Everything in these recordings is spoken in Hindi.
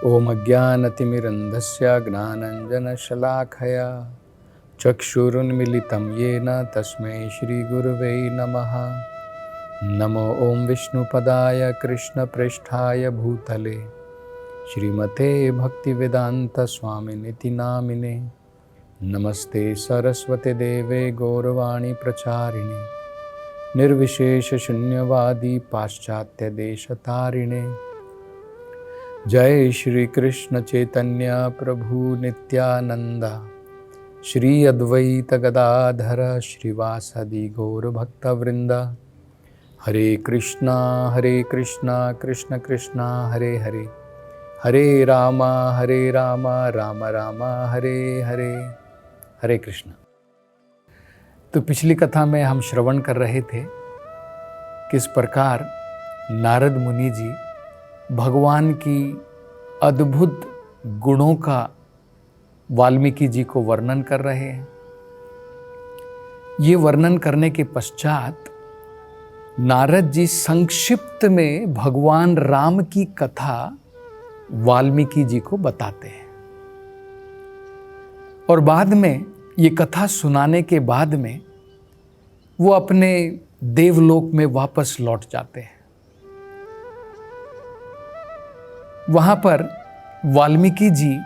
ओम अज्ञानतिमिरन्धस्य ज्ञानाञ्जनशलाखया चक्षुरुन्मीलितं येन तस्मै श्रीगुरुवे नमः। नमो ओम विष्णुपदाय कृष्णप्रेष्ठाय भूतले श्रीमते भक्तिवेदांत स्वामिनिति नामिने। नमस्ते सरस्वती देवे गौरवाणी प्रचारिणे निर्विशेष शून्यवादी पाश्चात्य देशतारिणे। जय श्री कृष्ण चैतन्य प्रभु नित्यानंद श्री अद्वैत गदाधर श्रीवासदि गौर भक्तवृंद। हरे कृष्णा कृष्ण कृष्णा हरे हरे, हरे राम राम राम हरे हरे। हरे कृष्ण। तो पिछली कथा में हम श्रवण कर रहे थे किस प्रकार नारद मुनि जी भगवान की अद्भुत गुणों का वाल्मीकि जी को वर्णन कर रहे हैं। ये वर्णन करने के पश्चात नारद जी संक्षिप्त में भगवान राम की कथा वाल्मीकि जी को बताते हैं और बाद में ये कथा सुनाने के बाद में वो अपने देवलोक में वापस लौट जाते हैं। वहां पर वाल्मीकि जी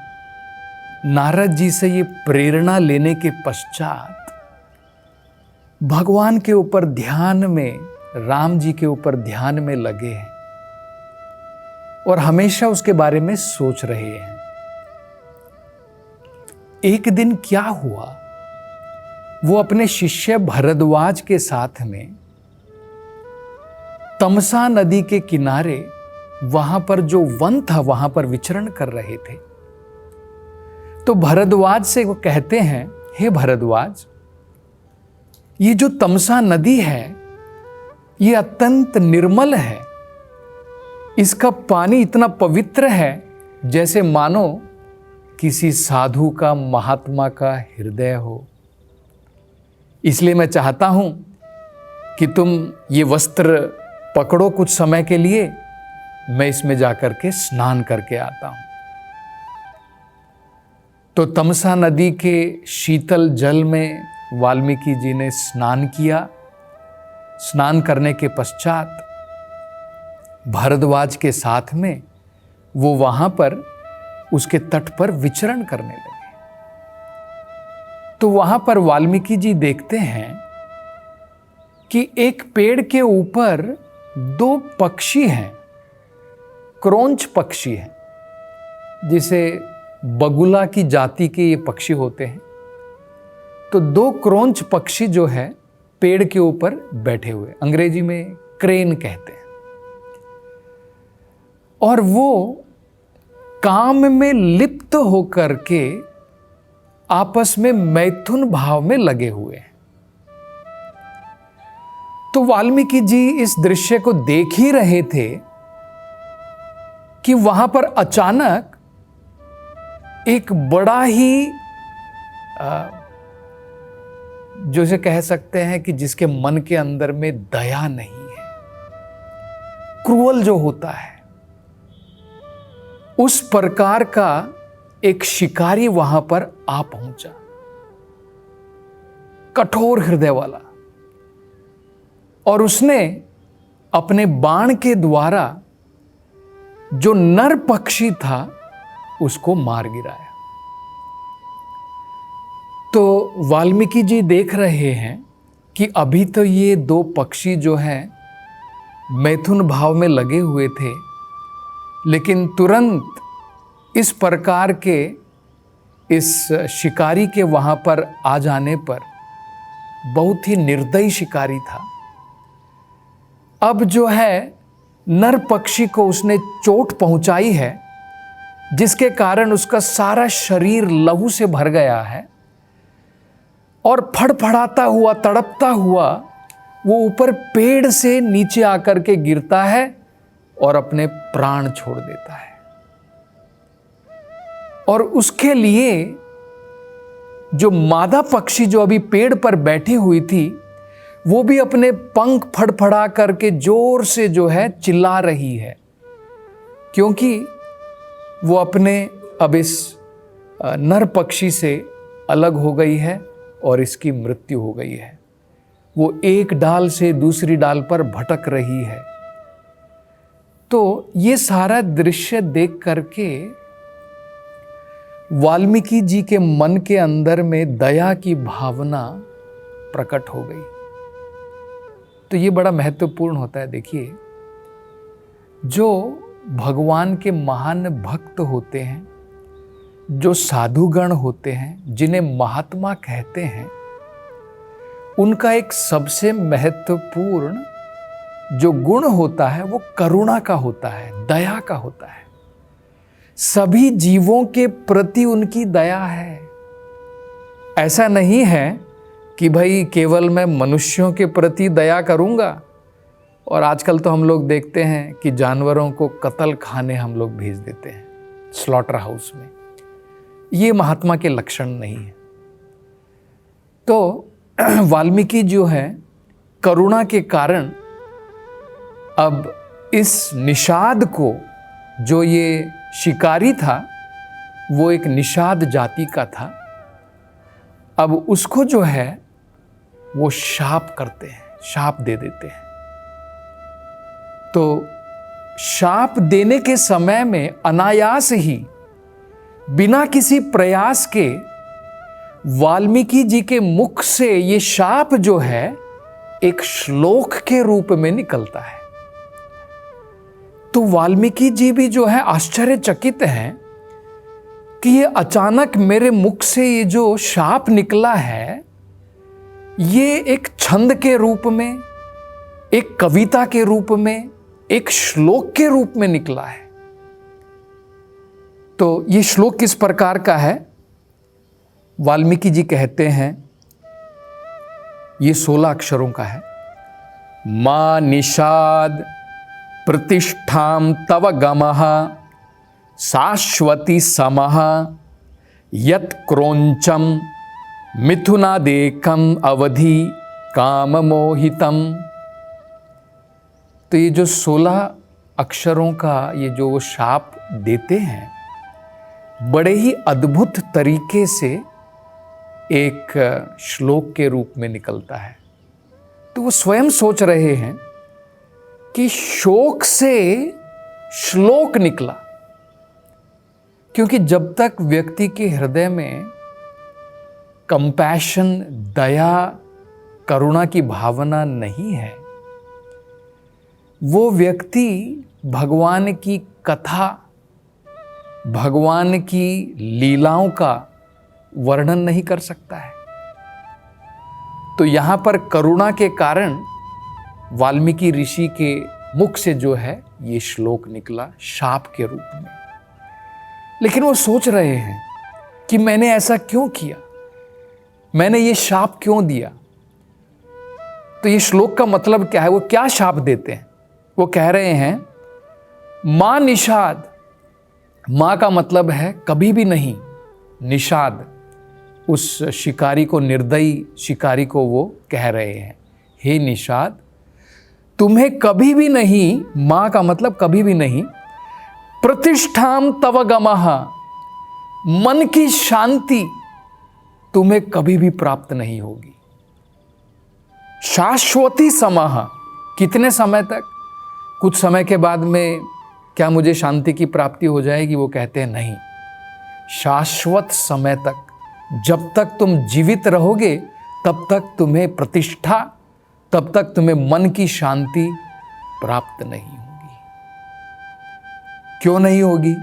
नारद जी से ये प्रेरणा लेने के पश्चात भगवान के ऊपर ध्यान में, राम जी के ऊपर ध्यान में लगे हैं और हमेशा उसके बारे में सोच रहे हैं। एक दिन क्या हुआ, वो अपने शिष्य भरद्वाज के साथ में तमसा नदी के किनारे वहां पर जो वन था वहां पर विचरण कर रहे थे। तो भरद्वाज से वो कहते हैं, हे भरद्वाज, ये जो तमसा नदी है ये अत्यंत निर्मल है। इसका पानी इतना पवित्र है जैसे मानो किसी साधु का, महात्मा का हृदय हो। इसलिए मैं चाहता हूं कि तुम ये वस्त्र पकड़ो कुछ समय के लिए, मैं इसमें जाकर के स्नान करके आता हूं। तो तमसा नदी के शीतल जल में वाल्मीकि जी ने स्नान किया। स्नान करने के पश्चात भरद्वाज के साथ में वो वहां पर उसके तट पर विचरण करने लगे। तो वहां पर वाल्मीकि जी देखते हैं कि एक पेड़ के ऊपर दो पक्षी हैं, क्रोंच पक्षी हैं, जिसे बगुला की जाति के ये पक्षी होते हैं। तो दो क्रोंच पक्षी जो है पेड़ के ऊपर बैठे हुए, अंग्रेजी में क्रेन कहते हैं, और वो काम में लिप्त होकर के आपस में मैथुन भाव में लगे हुए हैं। तो वाल्मीकि जी इस दृश्य को देख ही रहे थे कि वहां पर अचानक एक बड़ा ही जो से कह सकते हैं कि जिसके मन के अंदर में दया नहीं है, क्रूअल जो होता है, उस प्रकार का एक शिकारी वहां पर आ पहुंचा, कठोर हृदय वाला, और उसने अपने बाण के द्वारा जो नर पक्षी था उसको मार गिराया। तो वाल्मीकि जी देख रहे हैं कि अभी तो ये दो पक्षी जो हैं मैथुन भाव में लगे हुए थे, लेकिन तुरंत इस प्रकार के इस शिकारी के वहां पर आ जाने पर, बहुत ही निर्दयी शिकारी था, अब जो है नर पक्षी को उसने चोट पहुंचाई है, जिसके कारण उसका सारा शरीर लहू से भर गया है और फड़फड़ाता हुआ, तड़पता हुआ वो ऊपर पेड़ से नीचे आकर के गिरता है और अपने प्राण छोड़ देता है। और उसके लिए जो मादा पक्षी जो अभी पेड़ पर बैठी हुई थी, वो भी अपने पंख फड़फड़ा करके जोर से जो है चिल्ला रही है, क्योंकि वो अपने अब इस नर पक्षी से अलग हो गई है और इसकी मृत्यु हो गई है। वो एक डाल से दूसरी डाल पर भटक रही है। तो ये सारा दृश्य देख करके वाल्मीकि जी के मन के अंदर में दया की भावना प्रकट हो गई। तो ये बड़ा महत्वपूर्ण होता है। देखिए, जो भगवान के महान भक्त होते हैं, जो साधुगण होते हैं, जिन्हें महात्मा कहते हैं, उनका एक सबसे महत्वपूर्ण जो गुण होता है वो करुणा का होता है, दया का होता है। सभी जीवों के प्रति उनकी दया है। ऐसा नहीं है कि भाई केवल मैं मनुष्यों के प्रति दया करूंगा, और आजकल तो हम लोग देखते हैं कि जानवरों को कत्ल खाने हम लोग भेज देते हैं, स्लॉटर हाउस में। ये महात्मा के लक्षण नहीं है। तो वाल्मीकि जो है, करुणा के कारण अब इस निषाद को, जो ये शिकारी था, वो एक निषाद जाति का था, अब उसको जो है वो शाप करते हैं, शाप दे देते हैं। तो शाप देने के समय में अनायास ही, बिना किसी प्रयास के, वाल्मीकि जी के मुख से ये शाप जो है एक श्लोक के रूप में निकलता है। तो वाल्मीकि जी भी जो है आश्चर्यचकित हैं कि ये अचानक मेरे मुख से ये जो शाप निकला है, ये एक छंद के रूप में, एक कविता के रूप में, एक श्लोक के रूप में निकला है। तो ये श्लोक किस प्रकार का है? वाल्मीकि जी कहते हैं, ये 16 अक्षरों का है। मा निषाद प्रतिष्ठाम तव गमः शाश्वती समः यत् क्रोंचम मिथुनादेकम अवधि काम मोहितम। तो ये जो 16 अक्षरों का ये जो वो शाप देते हैं, बड़े ही अद्भुत तरीके से एक श्लोक के रूप में निकलता है। तो वो स्वयं सोच रहे हैं कि शोक से श्लोक निकला, क्योंकि जब तक व्यक्ति के हृदय में कंपैशन, दया, करुणा की भावना नहीं है, वो व्यक्ति भगवान की कथा, भगवान की लीलाओं का वर्णन नहीं कर सकता है। तो यहां पर करुणा के कारण वाल्मीकि ऋषि के मुख से जो है ये श्लोक निकला शाप के रूप में। लेकिन वो सोच रहे हैं कि मैंने ऐसा क्यों किया, मैंने ये शाप क्यों दिया। तो ये श्लोक का मतलब क्या है, वो क्या शाप देते हैं? वो कह रहे हैं मां निषाद। मां का मतलब है कभी भी नहीं। निषाद, उस शिकारी को, निर्दयी शिकारी को वो कह रहे हैं, हे निषाद, तुम्हें कभी भी नहीं, मां का मतलब कभी भी नहीं, प्रतिष्ठाम तव गमः, मन की शांति तुम्हें कभी भी प्राप्त नहीं होगी। शाश्वती समः, कितने समय तक? कुछ समय के बाद में क्या मुझे शांति की प्राप्ति हो जाएगी? वो कहते हैं नहीं, शाश्वत समय तक, जब तक तुम जीवित रहोगे तब तक तुम्हें प्रतिष्ठा, तब तक तुम्हें मन की शांति प्राप्त नहीं होगी। क्यों नहीं होगी?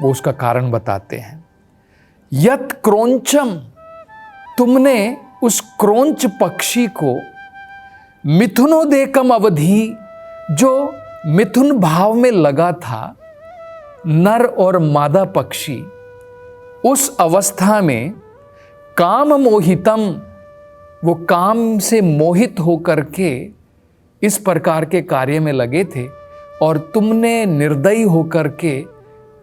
वो उसका कारण बताते हैं। यत् क्रोंचम, तुमने उस क्रोंच पक्षी को मिथुनोदेकम अवधि, जो मिथुन भाव में लगा था, नर और मादा पक्षी, उस अवस्था में काम मोहितम, वो काम से मोहित होकर के इस प्रकार के कार्य में लगे थे, और तुमने निर्दयी होकर के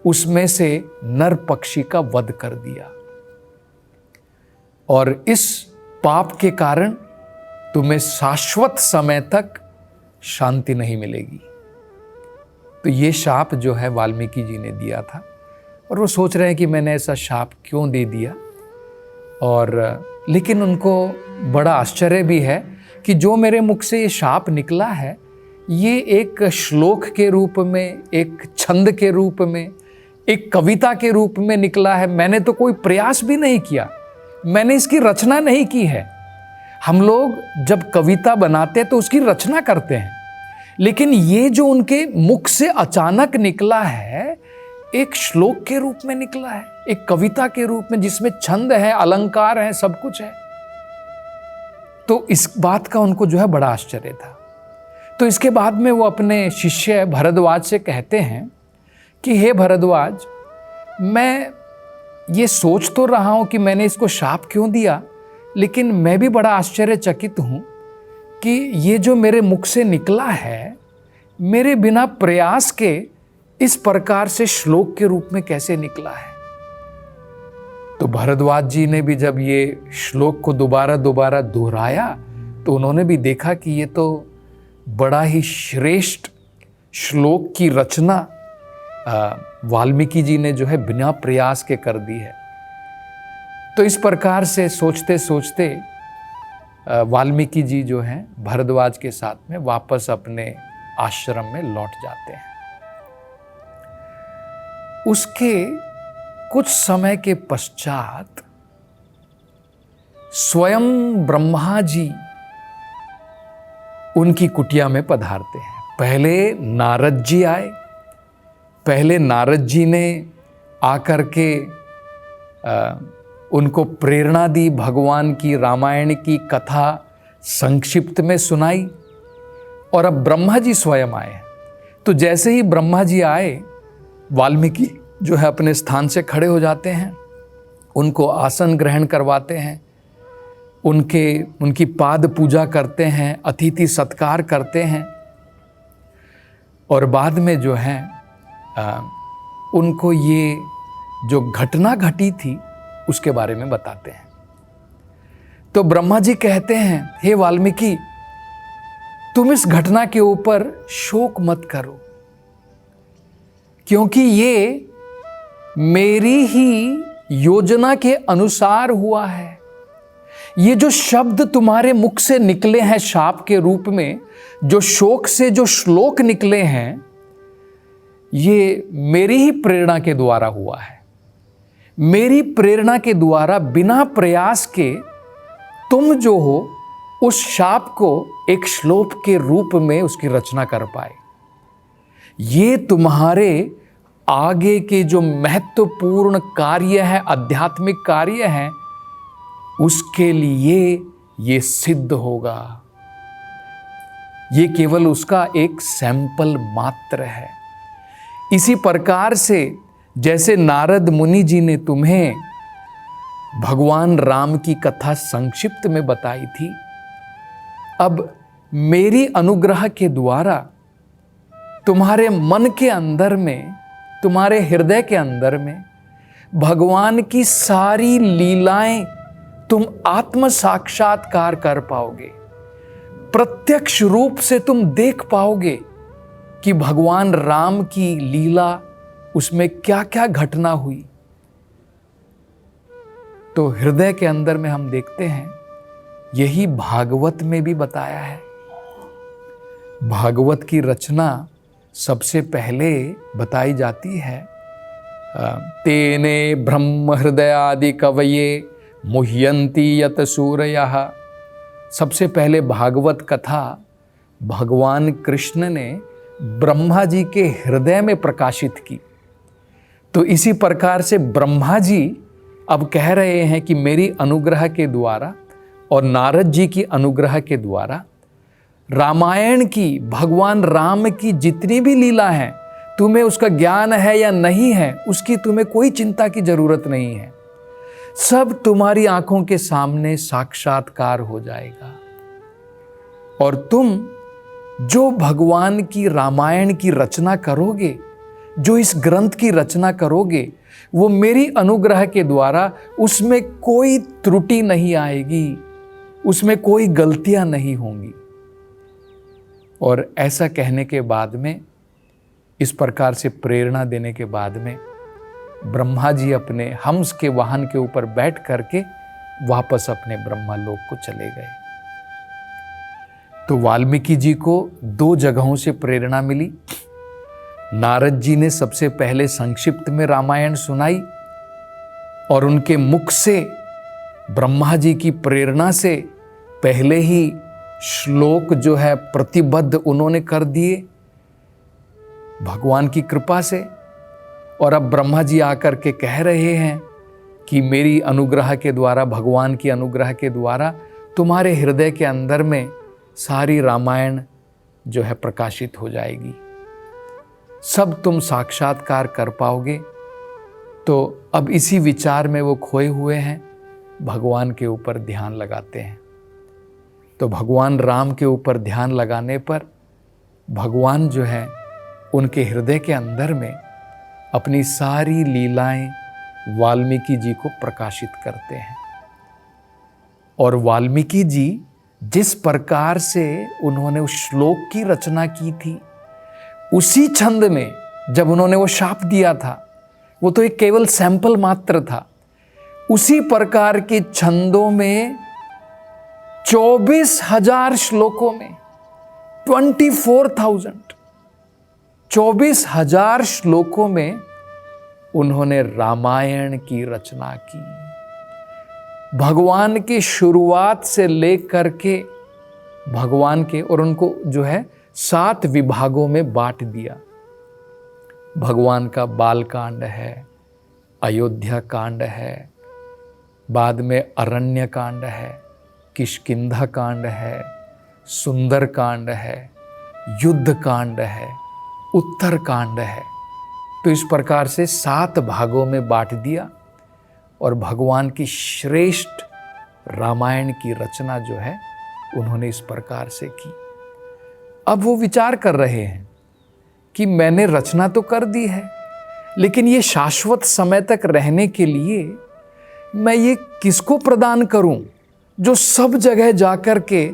उसमें से नर पक्षी का वध कर दिया, और इस पाप के कारण तुम्हें शाश्वत समय तक शांति नहीं मिलेगी। तो ये शाप जो है वाल्मीकि जी ने दिया था। और वो सोच रहे हैं कि मैंने ऐसा शाप क्यों दे दिया। और लेकिन उनको बड़ा आश्चर्य भी है कि जो मेरे मुख से ये शाप निकला है, ये एक श्लोक के रूप में, एक छंद के रूप में, एक कविता के रूप में निकला है। मैंने तो कोई प्रयास भी नहीं किया, मैंने इसकी रचना नहीं की है। हम लोग जब कविता बनाते हैं तो उसकी रचना करते हैं, लेकिन ये जो उनके मुख से अचानक निकला है, एक श्लोक के रूप में निकला है, एक कविता के रूप में, जिसमें छंद है, अलंकार है, सब कुछ है। तो इस बात का उनको जो है बड़ा आश्चर्य था। तो इसके बाद में वो अपने शिष्य भरद्वाज से कहते हैं कि हे भरद्वाज, मैं ये सोच तो रहा हूं कि मैंने इसको शाप क्यों दिया, लेकिन मैं भी बड़ा आश्चर्यचकित हूं कि ये जो मेरे मुख से निकला है, मेरे बिना प्रयास के इस प्रकार से श्लोक के रूप में कैसे निकला है। तो भरद्वाज जी ने भी जब ये श्लोक को दोबारा दोहराया तो उन्होंने भी देखा कि ये तो बड़ा ही श्रेष्ठ श्लोक की रचना वाल्मीकि जी ने जो है बिना प्रयास के कर दी है। तो इस प्रकार से सोचते सोचते वाल्मीकि जी जो हैं भरद्वाज के साथ में वापस अपने आश्रम में लौट जाते हैं। उसके कुछ समय के पश्चात स्वयं ब्रह्मा जी उनकी कुटिया में पधारते हैं। पहले नारद जी आए। पहले नारद जी ने आकर के उनको प्रेरणा दी, भगवान की रामायण की कथा संक्षिप्त में सुनाई। और अब ब्रह्मा जी स्वयं आए। तो जैसे ही ब्रह्मा जी आए, वाल्मीकि जो है अपने स्थान से खड़े हो जाते हैं, उनको आसन ग्रहण करवाते हैं, उनकी पाद पूजा करते हैं, अतिथि सत्कार करते हैं। और बाद में जो है उनको ये जो घटना घटी थी उसके बारे में बताते हैं। तो ब्रह्मा जी कहते हैं, हे वाल्मीकि, तुम इस घटना के ऊपर शोक मत करो, क्योंकि ये मेरी ही योजना के अनुसार हुआ है। ये जो शब्द तुम्हारे मुख से निकले हैं शाप के रूप में, जो शोक से जो श्लोक निकले हैं, ये मेरी ही प्रेरणा के द्वारा हुआ है। मेरी प्रेरणा के द्वारा बिना प्रयास के तुम जो हो उस शाप को एक श्लोक के रूप में उसकी रचना कर पाए। ये तुम्हारे आगे के जो महत्वपूर्ण कार्य है, आध्यात्मिक कार्य है, उसके लिए ये सिद्ध होगा। ये केवल उसका एक सैंपल मात्र है। इसी प्रकार से जैसे नारद मुनि जी ने तुम्हें भगवान राम की कथा संक्षिप्त में बताई थी, अब मेरी अनुग्रह के द्वारा तुम्हारे मन के अंदर में, तुम्हारे हृदय के अंदर में भगवान की सारी लीलाएं तुम आत्म साक्षात्कार कर पाओगे। प्रत्यक्ष रूप से तुम देख पाओगे कि भगवान राम की लीला, उसमें क्या क्या घटना हुई। तो हृदय के अंदर में हम देखते हैं, यही भागवत में भी बताया है। भागवत की रचना सबसे पहले बताई जाती है, तेने ब्रह्म हृदयादि कवये मुह्यन्ति यत सूरयः। सबसे पहले भागवत कथा भगवान कृष्ण ने ब्रह्मा जी के हृदय में प्रकाशित की। तो इसी प्रकार से ब्रह्मा जी अब कह रहे हैं कि मेरी अनुग्रह के द्वारा और नारद जी की अनुग्रह के द्वारा रामायण की, भगवान राम की जितनी भी लीला है, तुम्हें उसका ज्ञान है या नहीं है, उसकी तुम्हें कोई चिंता की जरूरत नहीं है। सब तुम्हारी आंखों के सामने साक्षात्कार हो जाएगा। और तुम जो भगवान की रामायण की रचना करोगे, जो इस ग्रंथ की रचना करोगे, वो मेरी अनुग्रह के द्वारा उसमें कोई त्रुटि नहीं आएगी, उसमें कोई गलतियां नहीं होंगी। और ऐसा कहने के बाद में, इस प्रकार से प्रेरणा देने के बाद में ब्रह्मा जी अपने हंस के वाहन के ऊपर बैठ करके वापस अपने ब्रह्मलोक को चले गए। तो वाल्मीकि जी को दो जगहों से प्रेरणा मिली। नारद जी ने सबसे पहले संक्षिप्त में रामायण सुनाई और उनके मुख से ब्रह्मा जी की प्रेरणा से पहले ही श्लोक जो है प्रतिबद्ध उन्होंने कर दिए भगवान की कृपा से। और अब ब्रह्मा जी आकर के कह रहे हैं कि मेरी अनुग्रह के द्वारा, भगवान की अनुग्रह के द्वारा तुम्हारे हृदय के अंदर में सारी रामायण जो है प्रकाशित हो जाएगी, सब तुम साक्षात्कार कर पाओगे। तो अब इसी विचार में वो खोए हुए हैं, भगवान के ऊपर ध्यान लगाते हैं। तो भगवान राम के ऊपर ध्यान लगाने पर भगवान जो है उनके हृदय के अंदर में अपनी सारी लीलाएं वाल्मीकि जी को प्रकाशित करते हैं। और वाल्मीकि जी जिस प्रकार से उन्होंने उस श्लोक की रचना की थी, उसी छंद में जब उन्होंने वो शाप दिया था, वो तो एक केवल सैंपल मात्र था, उसी प्रकार के छंदों में 24,000 श्लोकों में 24,000 श्लोकों में उन्होंने रामायण की रचना की। भगवान की शुरुआत से लेकर के भगवान के, और उनको जो है 7 विभागों में बांट दिया। भगवान का बाल कांड है, अयोध्या कांड है, बाद में अरण्य कांड है, किष्किंधा कांड है, सुंदर कांड है, युद्ध कांड है, उत्तर कांड है। तो इस प्रकार से 7 भागों में बांट दिया और भगवान की श्रेष्ठ रामायण की रचना जो है उन्होंने इस प्रकार से की। अब वो विचार कर रहे हैं कि मैंने रचना तो कर दी है, लेकिन ये शाश्वत समय तक रहने के लिए मैं ये किसको प्रदान करूं जो सब जगह जाकर के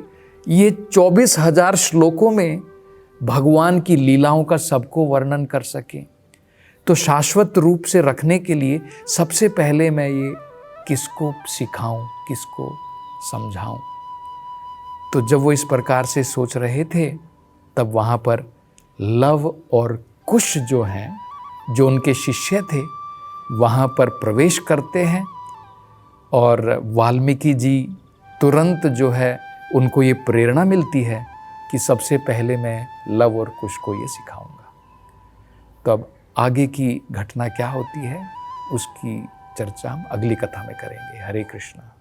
ये 24,000 श्लोकों में भगवान की लीलाओं का सबको वर्णन कर सके। तो शाश्वत रूप से रखने के लिए सबसे पहले मैं ये किसको सिखाऊं, किसको समझाऊं। तो जब वो इस प्रकार से सोच रहे थे, तब वहाँ पर लव और कुश जो हैं, जो उनके शिष्य थे, वहाँ पर प्रवेश करते हैं और वाल्मीकि जी तुरंत जो है उनको ये प्रेरणा मिलती है कि सबसे पहले मैं लव और कुश को ये सिखाऊंगा। तो अब आगे की घटना क्या होती है उसकी चर्चा हम अगली कथा में करेंगे। हरे कृष्णा।